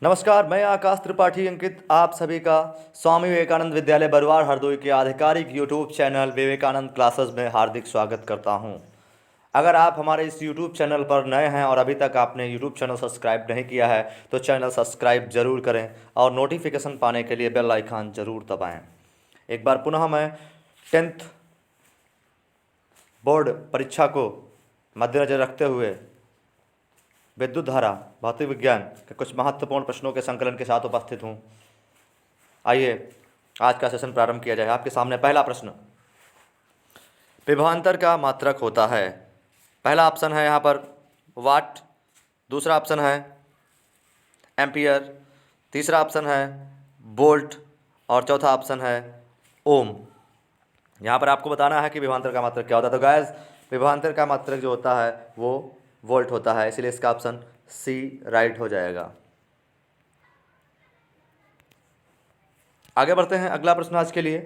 नमस्कार, मैं आकाश त्रिपाठी अंकित आप सभी का स्वामी विवेकानंद विद्यालय बरवार हरदोई के आधिकारिक यूट्यूब चैनल विवेकानंद क्लासेस में हार्दिक स्वागत करता हूं। अगर आप हमारे इस यूट्यूब चैनल पर नए हैं और अभी तक आपने यूट्यूब चैनल सब्सक्राइब नहीं किया है तो चैनल सब्सक्राइब जरूर करें और नोटिफिकेशन पाने के लिए बेल आइकन जरूर दबाएं। एक बार पुनः मैं 10th बोर्ड परीक्षा को मद्देनज़र रखते हुए विद्युत धारा भौतिक विज्ञान के कुछ महत्वपूर्ण प्रश्नों के संकलन के साथ उपस्थित हूँ। आइए आज का सेशन प्रारंभ किया जाए। आपके सामने पहला प्रश्न, विभवांतर का मात्रक होता है। पहला ऑप्शन है यहाँ पर वाट, दूसरा ऑप्शन है एम्पियर, तीसरा ऑप्शन है वोल्ट और चौथा ऑप्शन है ओम। यहाँ पर आपको बताना है कि विभवांतर का मात्रक क्या होता है। तो गाइस, विभवांतर का मात्रक जो होता है वो वोल्ट होता है, इसलिए इसका ऑप्शन सी राइट हो जाएगा। आगे बढ़ते हैं। अगला प्रश्न आज के लिए,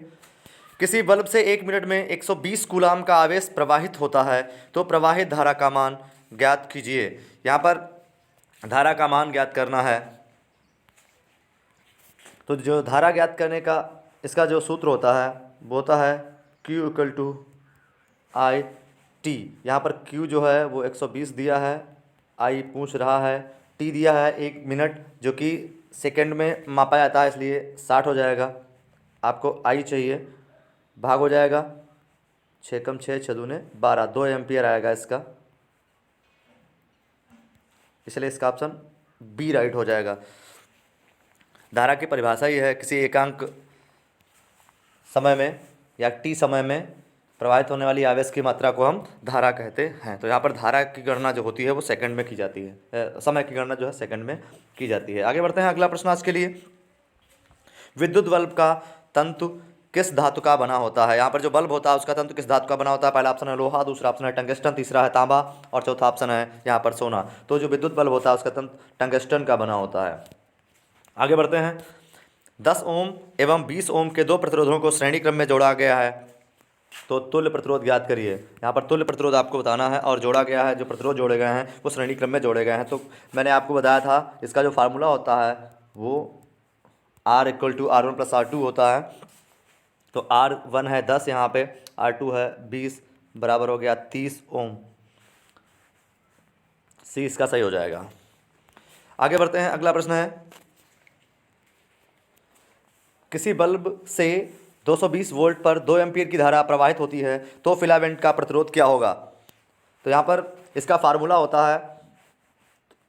किसी बल्ब से 1 मिनट में 120 कूलाम का आवेश प्रवाहित होता है तो प्रवाहित धारा का मान ज्ञात कीजिए। यहाँ पर धारा का मान ज्ञात करना है, तो जो धारा ज्ञात करने का इसका जो सूत्र होता है वो होता है Q equal to I T. यहाँ पर Q जो है वो 120 दिया है, I पूछ रहा है, T दिया है 1 मिनट जो कि सेकंड में मापा जाता है, इसलिए 60 हो जाएगा। आपको I चाहिए, भाग हो जाएगा 6 कम 6 6 दूने 12, 2 एम्पियर आएगा इसका, इसलिए इसका ऑप्शन बी राइट हो जाएगा। धारा की परिभाषा ये है, किसी एकांक समय में या टी समय में प्रवाहित होने वाली आवेश की मात्रा को हम धारा कहते हैं। तो यहाँ पर धारा की गणना जो होती है वो सेकंड में की जाती है, समय की गणना जो है सेकंड में की जाती है। आगे बढ़ते हैं। अगला प्रश्न आज के लिए, विद्युत बल्ब का तंतु किस धातु का बना होता है। यहाँ पर जो बल्ब होता है उसका तंतु किस धातु का बना होता है। पहला ऑप्शन है लोहा, दूसरा ऑप्शन है टंगस्टन, तीसरा है तांबा और चौथा ऑप्शन है यहाँ पर सोना। तो जो विद्युत बल्ब होता है उसका तंतु टंगस्टन का बना होता है। आगे बढ़ते हैं। 10 ओम एवं 20 ओम के दो प्रतिरोधों को श्रेणी क्रम में जोड़ा गया है तो तुल्य प्रतिरोध ज्ञात करिए। यहाँ पर तुल्य प्रतिरोध आपको बताना है और जोड़ा गया है, जो प्रतिरोध जोड़े गए हैं वो श्रेणी क्रम में जोड़े गए हैं। तो मैंने आपको बताया था इसका जो फार्मूला होता है वो R equal to R1 plus R2 होता है। तो R1 है 10, यहाँ पे R2 है 20, बराबर हो गया 30 ओम। सी इसका सही हो जाएगा। आगे बढ़ते हैं। अगला प्रश्न है, किसी बल्ब से 220 वोल्ट पर 2 एम्पीयर की धारा प्रवाहित होती है तो फिलामेंट का प्रतिरोध क्या होगा। तो यहाँ पर इसका फार्मूला होता है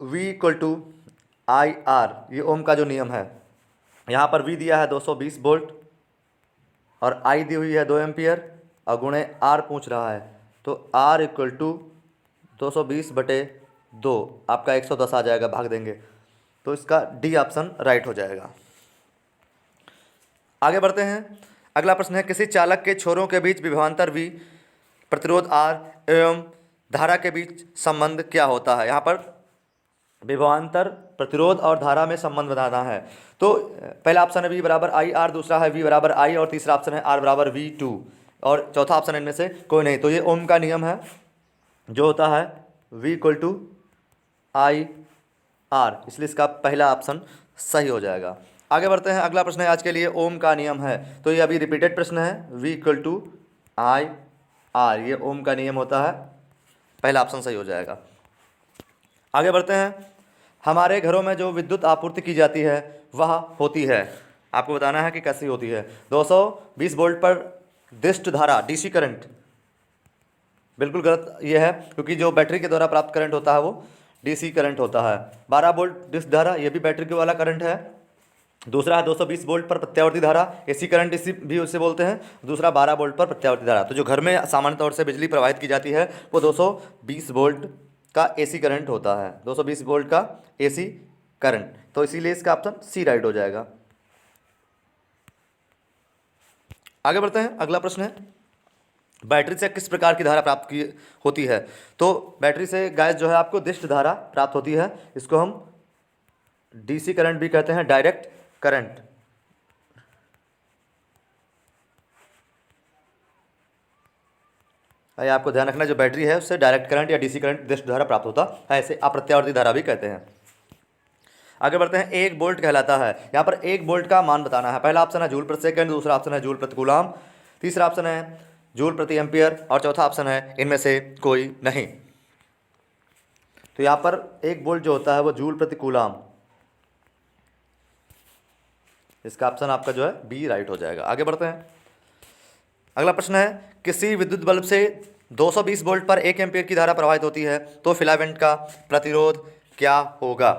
V equal to I R, ये ओम का जो नियम है। यहाँ पर V दिया है 220 वोल्ट और I दी हुई है 2 एम्पीयर और गुणे R पूछ रहा है, तो R इक्वल टू 220/2, आपका 110 आ जाएगा, भाग देंगे तो इसका डी ऑप्शन राइट हो जाएगा। आगे बढ़ते हैं। अगला प्रश्न है, किसी चालक के छोरों के बीच विभवांतर V, प्रतिरोध R एवं धारा के बीच संबंध क्या होता है। यहाँ पर विभवांतर, प्रतिरोध और धारा में संबंध बताना है। तो पहला ऑप्शन है V बराबर आई आर, दूसरा है V बराबर I और तीसरा ऑप्शन है R बराबर V2 और चौथा ऑप्शन इनमें से कोई नहीं। तो ये ओम का नियम है जो होता है V equal to I R, इसलिए इसका पहला ऑप्शन सही हो जाएगा। आगे बढ़ते हैं। अगला प्रश्न है आज के लिए, ओम का नियम है। तो ये अभी रिपीटेड प्रश्न है, V equal to I R, ये ओम का नियम होता है, पहला ऑप्शन सही हो जाएगा। आगे बढ़ते हैं। हमारे घरों में जो विद्युत आपूर्ति की जाती है वह होती है, आपको बताना है कि कैसी होती है। 220 वोल्ट पर दिष्ट धारा, डीसी करंट, बिल्कुल गलत ये है क्योंकि जो बैटरी के द्वारा प्राप्त करंट होता है वो डीसी करंट होता है। 12 वोल्ट डिस्क धारा, ये भी बैटरी के वाला करंट है। दूसरा है 220 वोल्ट पर प्रत्यावर्ती धारा, एसी करंट इसी भी उसे बोलते हैं। दूसरा 12 वोल्ट पर प्रत्यावर्ती धारा। तो जो घर में सामान्य तौर से बिजली प्रवाहित की जाती है वो 220 वोल्ट का एसी करंट होता है, 220 वोल्ट का एसी करंट। तो इसीलिए इसका ऑप्शन सी राइट हो जाएगा। आगे बढ़ते हैं। अगला प्रश्न है, बैटरी से किस प्रकार की धारा प्राप्त की होती है। तो बैटरी से गैस जो है आपको दिष्ट धारा प्राप्त होती है, इसको हम डीसी करंट भी कहते हैं, डायरेक्ट करंट। आपको ध्यान रखना, जो बैटरी है उससे डायरेक्ट करंट या डीसी करंट दिष्ट धारा प्राप्त होता है, इसे अप्रत्यावर्ती धारा भी कहते हैं। आगे बढ़ते हैं, एक वोल्ट कहलाता है। यहाँ पर एक वोल्ट का मान बताना है। पहला ऑप्शन है जूल प्रति सेकंड, दूसरा ऑप्शन है जूल प्रति कूलाम, तीसरा ऑप्शन है जूल प्रति एम्पियर और चौथा ऑप्शन है इनमें से कोई नहीं। तो यहाँ पर एक वोल्ट जो होता है वो जूल प्रति कूलाम, इसका ऑप्शन आपका जो है बी राइट हो जाएगा। आगे बढ़ते हैं, अगला प्रश्न है, किसी विद्युत बल्ब से 220 वोल्ट पर 1 एम्पीयर की धारा प्रवाहित होती है तो फिलामेंट का प्रतिरोध क्या होगा।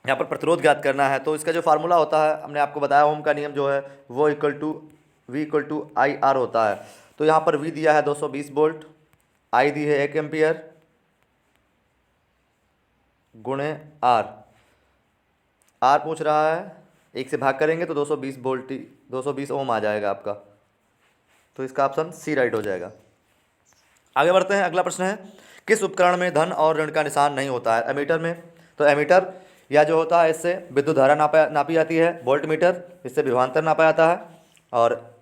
यहाँ पर प्रतिरोध ज्ञात करना है। तो इसका जो फार्मूला होता है, हमने आपको बताया ओम का नियम जो है वो V equal to I R होता है। तो यहाँ पर V दिया है 220 वोल्ट, I दी है 1 एम्पीयर गुणे R पूछ रहा है, 1 से भाग करेंगे तो 220 वोल्ट 220 ओम आ जाएगा आपका। तो इसका ऑप्शन सी राइट हो जाएगा। आगे बढ़ते हैं, अगला प्रश्न है, किस उपकरण में धन और ऋण का निशान नहीं होता है। एमीटर में, तो एमीटर या जो होता है इससे विद्युत धारा नापी जाती है। वोल्ट मीटर, इससे विभवांतर नापा जाता है और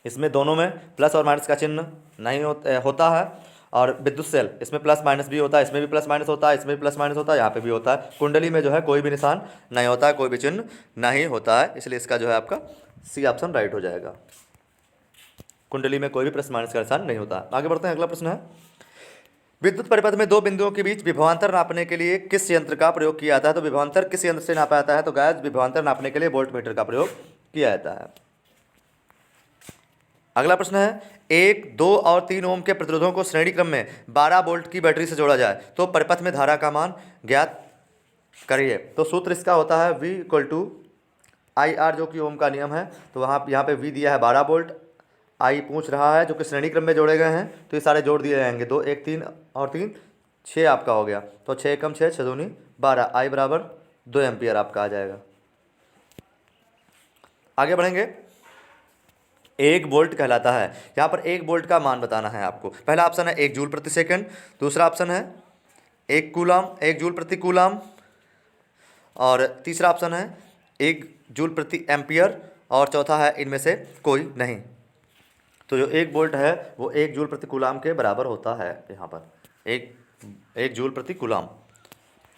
इसमें दोनों में प्लस और माइनस का चिन्ह नहीं होता है। और विद्युत सेल, इसमें प्लस माइनस भी होता है, इसमें भी प्लस माइनस होता है, इसमें भी प्लस माइनस होता है, यहाँ पे भी होता है। कुंडली में जो है कोई भी निशान नहीं होता है, कोई भी चिन्ह नहीं होता है, इसलिए इसका जो है आपका सी ऑप्शन राइट हो जाएगा। कुंडली में कोई भी प्लस माइनस का निशान नहीं होता। आगे बढ़ते हैं, अगला प्रश्न है, विद्युत परिपथ में दो बिंदुओं के बीच विभवांतर नापने के लिए किस यंत्र का प्रयोग किया जाता है। तो विभवांतर किस यंत्र से नापा जाता है। तो गाइस विभवांतर नापने के लिए वोल्ट मीटर का प्रयोग किया जाता है। अगला प्रश्न है, 1, 2 और 3 ओम के प्रतिरोधों को श्रेणी क्रम में 12 वोल्ट की बैटरी से जोड़ा जाए तो परिपथ में धारा का मान ज्ञात करिए। तो सूत्र इसका होता है V equal to I R, जो कि ओम का नियम है। तो यहाँ पे V दिया है 12 वोल्ट, I पूछ रहा है जो कि श्रेणी क्रम में जोड़े गए हैं, तो ये सारे जोड़ दिए जाएंगे। 2, 1, 3 और 3 6 आपका हो गया। तो 6 कम 6 6 दूनी 12, I बराबर 2 एम्पियर आपका आ जाएगा। आगे बढ़ेंगे, 1 वोल्ट कहलाता है। यहाँ पर 1 वोल्ट का मान बताना है आपको। पहला ऑप्शन है 1 जूल प्रति सेकंड, दूसरा ऑप्शन है 1 कूलाम 1 जूल प्रति कूलाम और तीसरा ऑप्शन है 1 जूल प्रति एम्पियर और चौथा है इनमें से कोई नहीं। तो जो 1 वोल्ट है वो 1 जूल प्रति कूलाम के बराबर होता है। यहाँ पर 1 जूल प्रति कूलाम।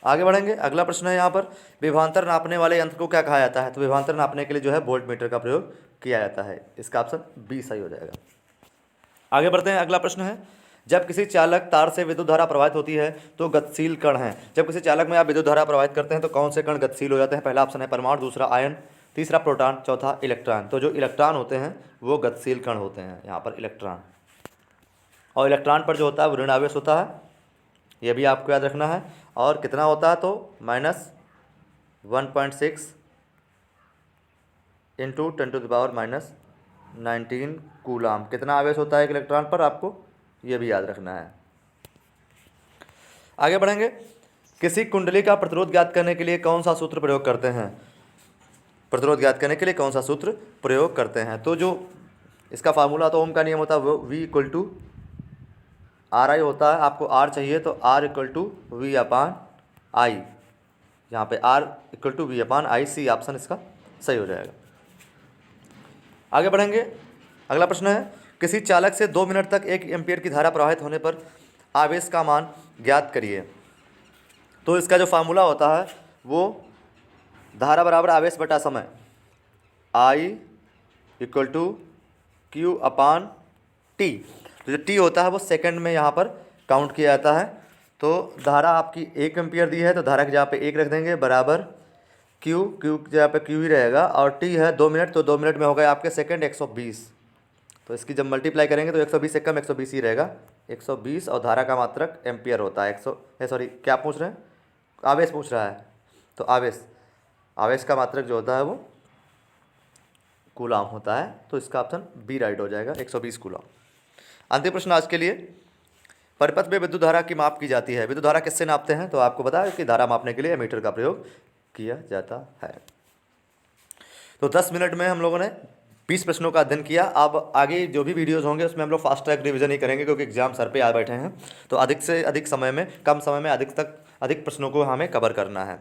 आगे बढ़ेंगे, अगला प्रश्न है, यहाँ पर विभवांतर नापने वाले यंत्र को क्या कहा जाता है। तो विभवांतर नापने के लिए जो है वोल्ट मीटर का प्रयोग किया जाता है। इसका ऑप्शन बी सही हो जाएगा। आगे बढ़ते हैं, अगला प्रश्न है, जब किसी चालक तार से विद्युत धारा प्रवाहित होती है तो गतिशील कण है। जब किसी चालक में आप विद्युत धारा प्रवाहित करते हैं तो कौन से कण गतिशील हो जाते हैं। पहला ऑप्शन है परमाणु, दूसरा आयन, तीसरा प्रोटॉन, चौथा इलेक्ट्रॉन। तो जो इलेक्ट्रॉन होते हैं वो गतिशील कण होते हैं। यहाँ पर इलेक्ट्रॉन, और इलेक्ट्रॉन पर जो होता है वो ऋण आवेश होता है, ये भी आपको याद रखना है। और कितना होता है तो -1.6 इंटू 10⁻⁻19 कूलाम कितना आवेश होता है एक इलेक्ट्रॉन पर, आपको ये भी याद रखना है। आगे बढ़ेंगे, किसी कुंडली का प्रतिरोध ज्ञात करने के लिए कौन सा सूत्र प्रयोग करते हैं। प्रतिरोध ज्ञात करने के लिए कौन सा सूत्र प्रयोग करते हैं। तो जो इसका फार्मूला तो ओम का नियम होता है वो V equal to R I होता है। आपको R चाहिए तो R equal to V upon I, यहाँ पे R equal to V upon I, C option इसका सही हो जाएगा। आगे बढ़ेंगे, अगला प्रश्न है, किसी चालक से 2 मिनट तक 1 एम्पीयर की धारा प्रवाहित होने पर आवेश का मान ज्ञात करिए। तो इसका जो फार्मूला होता है वो धारा बराबर आवेश बटा समय, I equal to Q upon T। तो जो T होता है वो सेकंड में यहाँ पर काउंट किया जाता है। तो धारा आपकी 1 एम्पीयर दी है तो धारा की जगह पे 1 रख देंगे, बराबर Q की जगह पे Q ही रहेगा, और T है 2 मिनट, तो 2 मिनट में हो गए आपके सेकंड 120। तो इसकी जब मल्टीप्लाई करेंगे तो 120 से कम 120 ही रहेगा, 120। और धारा का मात्रक एम्पियर होता है। क्या पूछ रहे हैं, आवेश पूछ रहा है। तो आवेश का मात्रक जो होता है वो कूलाम होता है। तो इसका ऑप्शन बी राइट हो जाएगा, 120 कूलाम। अंतिम प्रश्न आज के लिए, परिपथ में विद्युत धारा की माप की जाती है। विद्युत धारा किससे नापते हैं। तो आपको पता है कि धारा मापने के लिए एमीटर का प्रयोग किया जाता है। तो 10 मिनट में हम लोगों ने 20 प्रश्नों का अध्ययन किया। अब आगे जो भी वीडियोस होंगे उसमें हम लोग फास्ट ट्रैक रिवीजन ही करेंगे, क्योंकि एग्जाम सर पे आ बैठे हैं। तो अधिक से अधिक समय में, कम समय में अधिक प्रश्नों को हमें कवर करना है।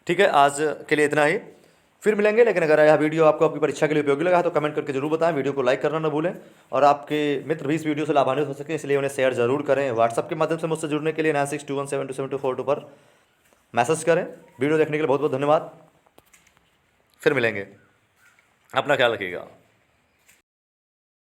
ठीक है, आज के लिए इतना ही, फिर मिलेंगे। लेकिन अगर यह वीडियो आपको आपकी परीक्षा के लिए उपयोगी लगा तो कमेंट करके जरूर बताएं। वीडियो को लाइक करना न भूलें, और आपके मित्र भी इस वीडियो से लाभान्वित हो सकें इसलिए उन्हें शेयर जरूर करें। व्हाट्सअप के माध्यम से मुझसे जुड़ने के लिए 9621727242 पर मैसेज करें। वीडियो देखने के लिए बहुत बहुत धन्यवाद। फिर मिलेंगे, अपना ख्याल रखिएगा।